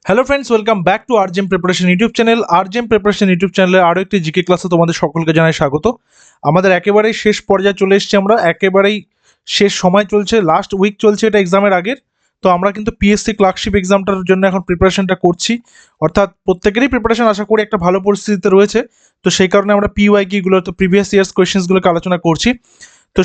Hello friends, welcome back to আরজেম preparation YouTube channel. আরজেম preparation YouTube চ্যানেলে আরও একটি জিকে ক্লাসে তোমাদের সকলকে জানাই স্বাগত। আমাদের একেবারেই শেষ পর্যায়ে চলে এসেছি, আমরা একেবারেই শেষ সময় চলছে, লাস্ট উইক চলছে এটা এক্সামের আগের। তো আমরা কিন্তু পিএসসি ক্লার্কশিপ এক্সামটার জন্য এখন প্রিপারেশনটা করছি, অর্থাৎ প্রত্যেকেরই প্রিপারেশন আশা করি একটা ভালো পরিস্থিতিতে রয়েছে। তো সেই কারণে আমরা পিওয়াইকিউগুলো, তো প্রিভিয়াস ইয়ার্স কোয়েশ্চেন্সগুলোকে আলোচনা করছি। তো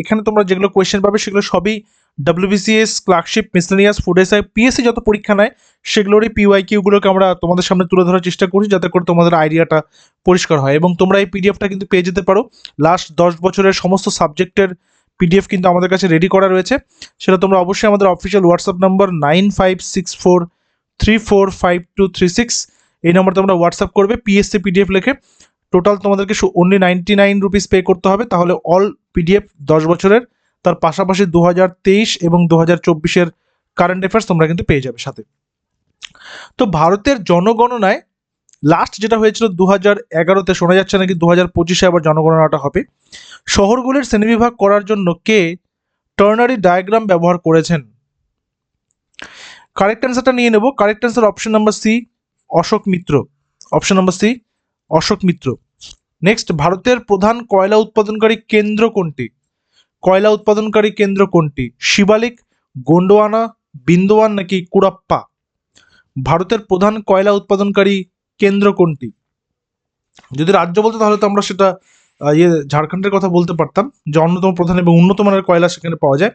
এখানে তোমরা যেগুলো কোয়েশ্চেন পাবে সেগুলো সবই WBCS, clerkship, miscellaneous, food SI, PSC যত পরীক্ষা নেয় সেগুলোরই পিওয়াইকিউগুলোকে আমরা তোমাদের সামনে তুলে ধরার চেষ্টা করছি, যাতে করে তোমাদের আইডিয়াটা পরিষ্কার হয়। এবং তোমরা এই পিডিএফটা কিন্তু পেয়ে যেতে পারো। লাস্ট 10 বছরের সমস্ত সাবজেক্টের পিডিএফ কিন্তু আমাদের কাছে রেডি করা রয়েছে। সেটা তোমরা অবশ্যই আমাদের অফিসিয়াল হোয়াটসঅ্যাপ নাম্বার 9564345236 এই নাম্বার তোমরা হোয়াটসঅ্যাপ করবে পিএসসি পিডিএফ লিখে। টোটাল তোমাদেরকে অনলি 99 রুপিস পে করতে হবে, তাহলে অল পিডিএফ 10 বছরের, তার পাশাপাশি 2023 এবং 2024-এর কারেন্ট অ্যাফেয়ার্স তোমরা কিন্তু পেয়ে যাবে সাথে। তো ভারতের জনগণনায় লাস্ট যেটা হয়েছিল 2011-তে, শোনা যাচ্ছে নাকি 2025-এ আবার জনগণনাটা হবে। শহরগুলির শ্রেণীবিভাগ করার জন্য কে টার্নারি ডায়াগ্রাম ব্যবহার করেছেন? কারেক্ট অ্যান্সারটা নিয়ে নেব। Correct answer option number C, Ashok Mitra. Option number C, Ashok Mitra. Next, ভারতের প্রধান কয়লা উৎপাদনকারী কেন্দ্র কোনটি? কয়লা উৎপাদনকারী কেন্দ্র কোনটি? শিবালিক, গোন্ডওয়ানা, বিন্দোয়ান নাকি কুরাপ্পা? ভারতের প্রধান কয়লা উৎপাদনকারী কেন্দ্র কোনটি? যদি রাজ্য বলতো তাহলে তো আমরা সেটা ঝাড়খণ্ডের কথা বলতে পারতাম, যে অন্যতম প্রধান এবং উন্নত মানের কয়লা সেখানে পাওয়া যায়।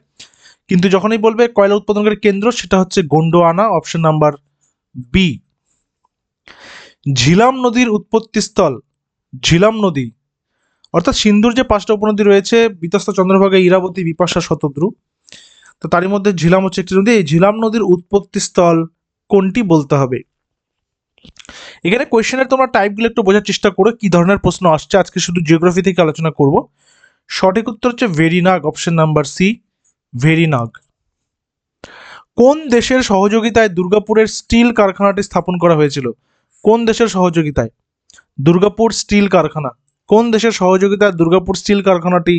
কিন্তু যখনই বলবে কয়লা উৎপাদনকারী কেন্দ্র, সেটা হচ্ছে গোন্ডওয়ানা, অপশন নাম্বার বি। ঝিলাম নদীর উৎপত্তিস্থল, ঝিলাম নদী অর্থাৎ সিন্ধুর যে 5টা উপনদী রয়েছে, বিতস্তা, চন্দ্রভাগা, ইরাবতী, বিপাশা, শতদ্রু, তো তারই মধ্যে ঝিলাম হচ্ছে একটি নদী। এই ঝিলাম নদীর উৎপত্তিস্থল কোনটি বলতে হবে। এখানে কোয়েশ্চেনের তোমরা টাইপগুলো একটু বোঝার চেষ্টা করো, কি ধরনের প্রশ্ন আসছে। আজকে শুধু জিওগ্রাফি থেকে আলোচনা করব। সঠিক উত্তর হচ্ছে Verinag, option number C, Verinag. কোন দেশের সহযোগিতায় দুর্গাপুরের স্টিল কারখানাটি স্থাপন করা হয়েছিল? কোন দেশের সহযোগিতায় দুর্গাপুর স্টিল কারখানা, কোন দেশের সহযোগিতায় দুর্গাপুর স্টিল কারখানাটি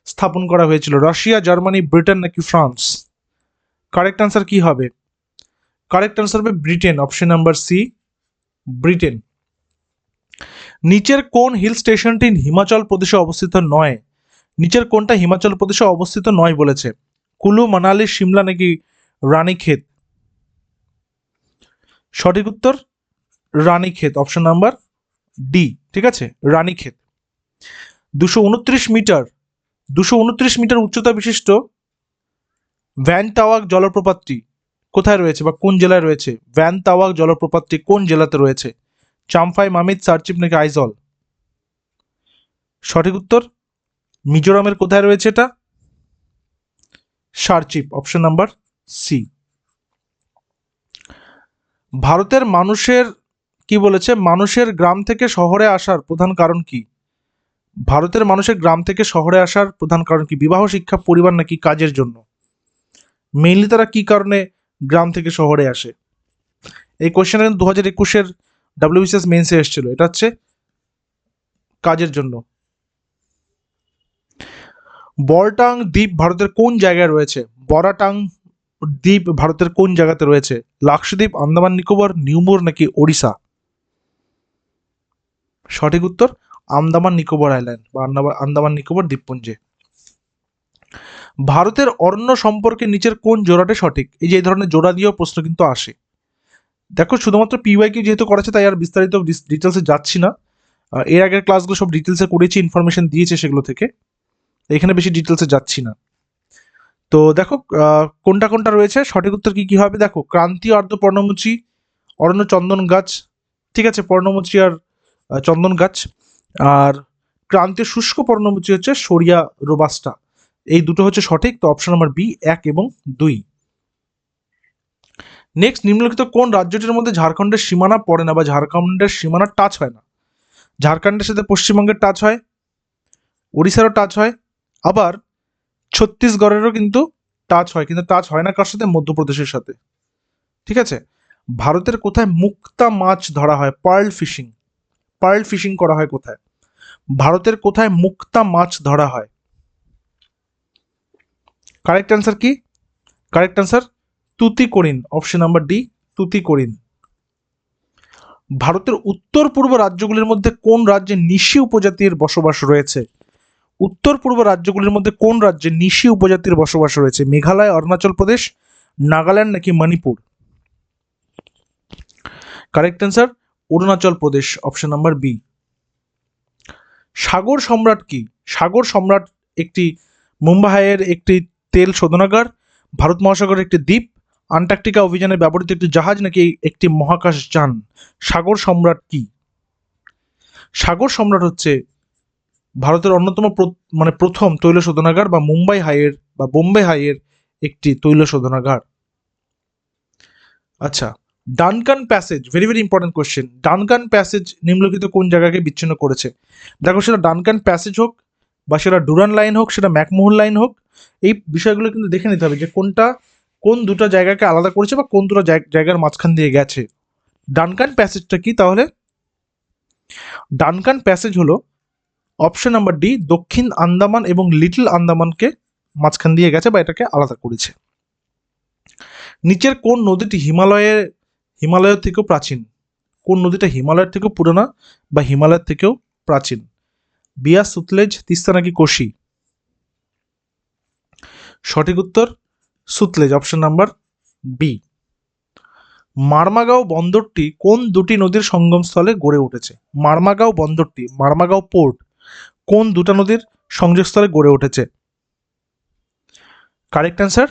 স্থাপন করা হয়েছিল? রাশিয়া, জার্মানি, ব্রিটেন নাকি ফ্রান্স? কারেক্ট আনসার কি হবে? কারেক্ট আনসার হবে Britain, option number C, Britain. নিচের কোন হিল স্টেশনটি হিমাচল প্রদেশে অবস্থিত নয়? নিচের কোনটা হিমাচল প্রদেশে অবস্থিত নয় বলেছে? কুলু, মানালি, সিমলা নাকি রানীক্ষেত? সঠিক উত্তর রানীক্ষেত, অপশন নাম্বার ডি। ঠিক আছে, রানীক্ষেত। 229 মিটার 229 মিটার উচ্চতা বিশিষ্ট ভ্যান তাওয়াক জলপ্রপাতটি কোথায় রয়েছে বা কোন জেলায় রয়েছে? ভ্যান তাওয়াক জলপ্রপাতটি কোন জেলাতে রয়েছে? চাম্পাই, মামিত, সারচিপ নাকি আইজল? সঠিক উত্তর মিজোরামের কোথায় রয়েছে এটা? সারচিপ, অপশন নাম্বার সি। ভারতের মানুষের কি বলেছে, মানুষের গ্রাম থেকে শহরে আসার প্রধান কারণ কি? ভারতের মানুষের গ্রাম থেকে শহরে আসার প্রধান কারণ কি? বিবাহ, শিক্ষা, পরিবার নাকি কাজের জন্য? মেইনলি তারা কি কারণে গ্রাম থেকে শহরে আসে? এই কোয়েশ্চেন 2021-এর ডাব্লিউবিসিএস মেন্সে এসেছিল। এটা হচ্ছে কাজের জন্য। বরাটাং দ্বীপ ভারতের কোন জায়গায় রয়েছে? বরাটাং দ্বীপ ভারতের কোন জায়গাতে রয়েছে? লাক্ষাদ্বীপ, আন্দামান নিকোবর, নিউমোর নাকি ওড়িশা? সঠিক উত্তর আন্দামান নিকোবর আইল্যান্ড বা আন্দামান নিকোবর দ্বীপপুঞ্জে। ভারতের অরণ্য সম্পর্কে নিচের কোন জোড়াটি সঠিক? এই যে এই ধরনের জোড়া দিয়েও প্রশ্ন কিন্তু আসে। দেখো, শুধুমাত্র পিওয়াইকিউ যেহেতু করেছে তাই আর বিস্তারিত ডিটেলসে যাচ্ছি না। এর আগের ক্লাসগুলো সব ডিটেলসে করেছি, ইনফরমেশন দিয়েছে সেগুলো থেকে, এখানে বেশি ডিটেলসে যাচ্ছি না। তো দেখো কোনটা কোনটা রয়েছে, সঠিক উত্তর কি কি হবে। দেখো, ক্রান্তীয় আর্দ্র পর্ণমোচী অরণ্য, চন্দন গাছ, ঠিক আছে, পর্ণমোচী আর চন্দন গাছ। আর ক্রান্তীয় শুষ্ক পর্ণমোচী হচ্ছে সরিয়া রোবাস্টা। এই দুটো হচ্ছে সঠিক, তো অপশন নাম্বার বি 1 এবং 2। নেক্সট, নিম্নলিখিত কোন রাজ্যটির মধ্যে ঝাড়খণ্ডের সীমানা পড়ে না বা ঝাড়খণ্ডের সীমানা টাচ হয় না? ঝাড়খণ্ডের সাথে পশ্চিমবঙ্গের টাচ হয়, উড়িষ্যারও টাচ হয়, আবার ছত্তিশগড়েরও কিন্তু টাচ হয়, কিন্তু টাচ হয় না কার সাথে? মধ্যপ্রদেশের সাথে। ঠিক আছে। ভারতের কোথায় মুক্তা মাছ ধরা হয়? পার্ল ফিশিং, পার্ল ফিশিং করা হয় কোথায়? ভারতের কোথায় মুক্তা মাছ ধরা হয়? কারেক্ট অ্যান্সার কি? Correct answer Tuticorin, option number D, Tuticorin. ভারতের উত্তর পূর্ব রাজ্যগুলির মধ্যে কোন রাজ্যে নিশি উপজাতির বসবাস রয়েছে? উত্তর পূর্ব রাজ্যগুলির মধ্যে কোন রাজ্যে নিশি উপজাতির বসবাস রয়েছে? মেঘালয়, অরুণাচল প্রদেশ, নাগাল্যান্ড নাকি Manipur? Correct answer Arunachal Pradesh, option number B. সাগর সম্রাট কি? সাগর সম্রাট একটি মুম্বাইয়ের একটি তেল শোধনাগার, ভারত মহাসাগরের একটি দ্বীপ, আন্টার্কটিকা অভিযানে ব্যবহৃত একটি জাহাজ নাকি একটি মহাকাশ যান? সাগর সম্রাট কি? সাগর সম্রাট হচ্ছে ভারতের অন্যতম মানে প্রথম তৈল শোধনাগার বা মুম্বাই হাইয়ের বা বোম্বে হাইয়ের একটি তৈল শোধনাগার। আচ্ছা, Duncan passage, very very important question. Duncan passage নিম্নলিখিত কোন জায়গাকে বিচ্ছিন্ন করেছে? দেখো, সেটা ডানকান প্যাসেজ হোক বা সেটা ডুরান লাইন হোক, সেটা ম্যাকমোহন লাইন হোক, এই বিষয়গুলো কিন্তু দেখে নিতে হবে যে কোনটা কোন দুটো জায়গাকে আলাদা করেছে বা কোন দুটো জায়গার মাঝখান দিয়ে গেছে। ডানকান প্যাসেজটা কি তাহলে? ডানকান প্যাসেজ হলো অপশন নাম্বার ডি, দক্ষিণ আন্দামান এবং লিটল আন্দামানকে মাঝখান দিয়ে গেছে বা এটাকে আলাদা করেছে। নিচের কোন নদীটি হিমালয়ের থেকেও প্রাচীন? কোন নদীটা হিমালয়ের থেকেও পুরোনো বা হিমালয়ের থেকেও প্রাচীন? বিয়াস, সুতলেজ, তিস্তা নাকি কোশি? সঠিক উত্তর Sutlej, option number B. Marmagao বন্দরটি কোন দুটি নদীর সঙ্গমস্থলে গড়ে উঠেছে? মারমাগাঁও বন্দরটি, মারমাগাঁও পোর্ট কোন দুটা নদীর সংযোগস্থলে গড়ে উঠেছে? কারেক্ট অ্যান্সার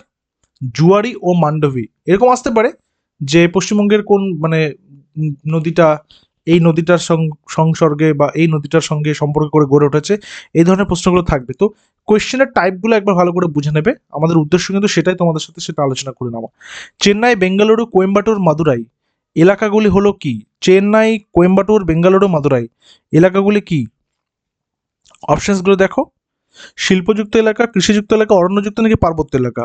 জুয়ারি ও মান্ডবী। এরকম আসতে পারে যে পশ্চিমবঙ্গের কোন মানে নদীটা এই নদীটার সংসর্গে বা এই নদীটার সঙ্গে সম্পর্ক করে গড়ে উঠেছে, এই ধরনের প্রশ্নগুলো থাকবে। তো কোয়েশ্চেনের টাইপগুলো একবার ভালো করে বুঝে নেবে, আমাদের উদ্দেশ্য কিন্তু সেটাই তোমাদের সাথে সেটা আলোচনা করে নেওয়া। চেন্নাই, বেঙ্গালুরু, কোয়েম্বাটুর, মাদুরাই এলাকাগুলি হলো কি? চেন্নাই, কোয়েম্বাটুর, বেঙ্গালুরু, মাদুরাই এলাকাগুলি কি? অপশনসগুলো দেখো, শিল্পযুক্ত এলাকা, কৃষিযুক্ত এলাকা, অরণ্যযুক্ত নাকি পার্বত্য এলাকা?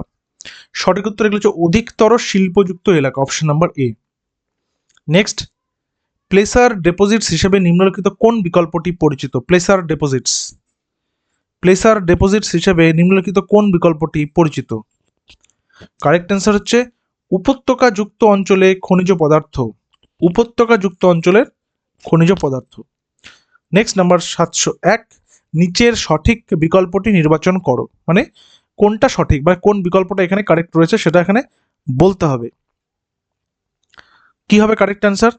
সঠিক উত্তর এগুলো হচ্ছে অধিকতর শিল্পযুক্ত এলাকা, option number A. Next, placer deposits হিসেবে নিম্নলিখিত কোন বিকল্পটি পরিচিত? প্লেসার ডেপোজিটস, প্লেসার ডেপোজিটস হিসেবে নিম্নলিখিত কোন বিকল্পটি পরিচিত? কারেক্ট অ্যান্সার হচ্ছে উপত্যকা যুক্ত অঞ্চলে খনিজ পদার্থ, উপত্যকা যুক্ত অঞ্চলের খনিজ পদার্থ। নেক্সট, নাম্বার 701, নিচের সঠিক বিকল্পটি নির্বাচন করো, মানে কোনটা সঠিক বা কোন বিকল্পটা এখানে কারেক্ট রয়েছে সেটা এখানে বলতে হবে। কি হবে কারেক্ট অ্যান্সার?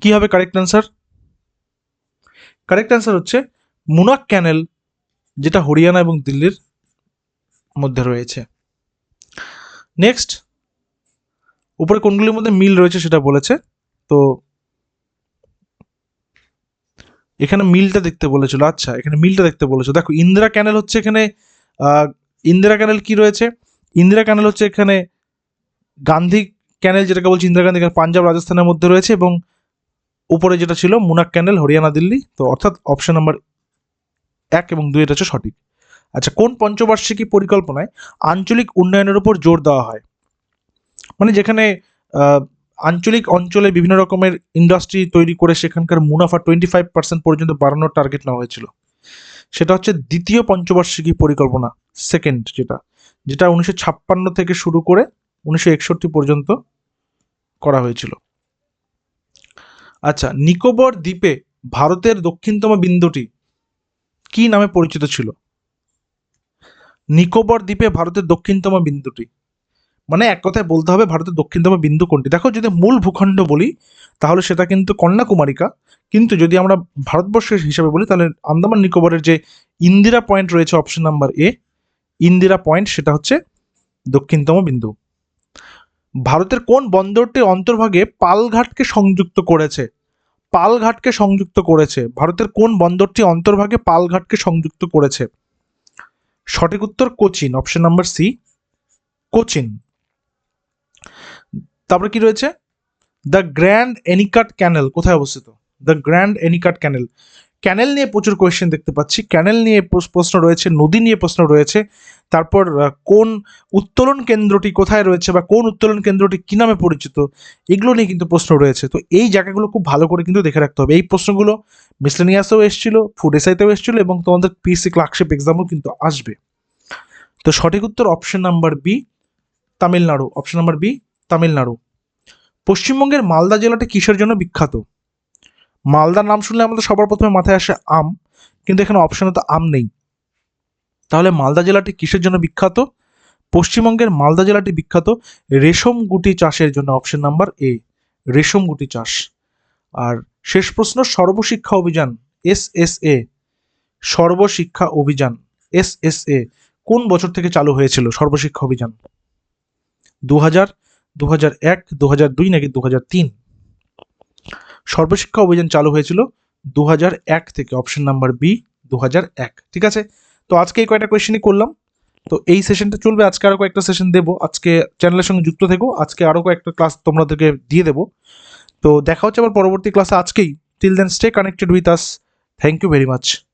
কি হবে কারেক্ট অ্যান্সার? কারেক্ট অ্যান্সার হচ্ছে মুনাক ক্যানেল, যেটা হরিয়ানা এবং দিল্লির মধ্যে রয়েছে। নেক্সট, উপরে কোনগুলির মধ্যে মিল রয়েছে সেটা বলেছে, তো এখানে মিলটা দেখতে বলেছিল। আচ্ছা, এখানে মিলটা দেখতে বলেছো। দেখো, ইন্দিরা ক্যানেল হচ্ছে এখানে ইন্দিরা ক্যানেল কি রয়েছে? ইন্দিরা ক্যানেল হচ্ছে এখানে গান্ধী ক্যানেল, যেটাকে বলছি ইন্দিরা গান্ধী, পাঞ্জাব রাজস্থানের মধ্যে রয়েছে, এবং উপরে যেটা ছিল মুনাক ক্যানেল হরিয়ানা দিল্লি, তো অর্থাৎ অপশন নাম্বার 1 এবং 2 এটা হচ্ছে সঠিক। আচ্ছা, কোন পঞ্চবার্ষিকী পরিকল্পনায় আঞ্চলিক উন্নয়নের উপর জোর দেওয়া হয়? মানে যেখানে আঞ্চলিক অঞ্চলে বিভিন্ন রকমের ইন্ডাস্ট্রি তৈরি করে সেখানকার মুনাফা 25% পর্যন্ত বাড়ানোর টার্গেট নেওয়া হয়েছিল, সেটা হচ্ছে দ্বিতীয় পঞ্চবার্ষিকী পরিকল্পনা, সেকেন্ড, যেটা যেটা 1956 থেকে শুরু করে 1961 পর্যন্ত করা হয়েছিল। আচ্ছা, নিকোবর দ্বীপে ভারতের দক্ষিণতম বিন্দুটি কি নামে পরিচিত ছিল? নিকোবর দ্বীপে ভারতের দক্ষিণতম বিন্দুটি, মানে এক কথায় বলতে হবে ভারতের দক্ষিণতম বিন্দু কোনটি। দেখো, যদি মূল ভূখণ্ড বলি তাহলে সেটা কিন্তু কন্যাকুমারিকা, কিন্তু যদি আমরা ভারতবর্ষের হিসাবে বলি তাহলে আন্দামান নিকোবরের যে ইন্দিরা পয়েন্ট রয়েছে, অপশন নাম্বার এ, ইন্দিরা পয়েন্ট, সেটা হচ্ছে দক্ষিণতম বিন্দু। ভারতের কোন বন্দরটি অন্তর্ভাগে পালঘাটকে সংযুক্ত করেছে? পালঘাটকে সংযুক্ত করেছে, ভারতের কোন বন্দরটি অন্তর্ভাগে পালঘাটকে সংযুক্ত করেছে? সঠিক উত্তর Cochin, option number C, Cochin. তারপরে কি রয়েছে? দ্য গ্র্যান্ড এনিকাট ক্যানেল কোথায় অবস্থিত? The Grand Anicut Canal, canal নিয়ে প্রচুর কোয়েশ্চেন দেখতে পাচ্ছি, ক্যানেল নিয়ে প্রশ্ন রয়েছে, নদী নিয়ে প্রশ্ন রয়েছে, তারপর কোন উত্তোলন কেন্দ্রটি কোথায় রয়েছে বা কোন উত্তোলন কেন্দ্রটি কি নামে পরিচিত, এগুলো নিয়ে কিন্তু প্রশ্ন রয়েছে। তো এই জায়গাগুলো খুব ভালো করে কিন্তু দেখে রাখতে হবে। এই প্রশ্নগুলো মিসলেনিয়াসেও এসেছিল, ফুড এসআইতেও এসেছিল, এবং তোমাদের পিএসসি ক্লার্কশিপ এক্সামও কিন্তু আসবে। তো সঠিক উত্তর option number B, Tamil Nadu, option number B, Tamil Nadu. পশ্চিমবঙ্গের মালদা জেলাটি কিসের জন্য বিখ্যাত? মালদার নাম শুনলে আমাদের সবার প্রথমে মাথায় আসে আম, কিন্তু এখানে অপশানে তো আম নেই। তাহলে মালদা জেলাটি কিসের জন্য বিখ্যাত? পশ্চিমবঙ্গের মালদা জেলাটি বিখ্যাত রেশম গুটি চাষের জন্য। অপশন নাম্বার এ, রেশম গুটি চাষ। আর শেষ প্রশ্ন, সর্বশিক্ষা অভিযান SSA, সর্বশিক্ষা অভিযান SSA কোন বছর থেকে চালু হয়েছিল? সর্বশিক্ষা অভিযান 2000, 2001, 2002 নাকি 2003? সর্বশিক্ষা অভিযান চালু হয়েছিল 2001 থেকে। Option number B, 2001। ঠিক আছে, তো আজকে এই কয়টা কোয়েশ্চেনই করলাম। তো এই সেশনটা চলবে, আজকে আরও কয়েকটা সেশন দেবো। আজকে চ্যানেলের সঙ্গে যুক্ত থেকো, আজকে আরও কয়েকটা ক্লাস তোমাদেরকে দিয়ে দেবো। তো দেখা হচ্ছে আবার পরবর্তী ক্লাসে আজকেই। Till then stay connected with us. Thank you very much.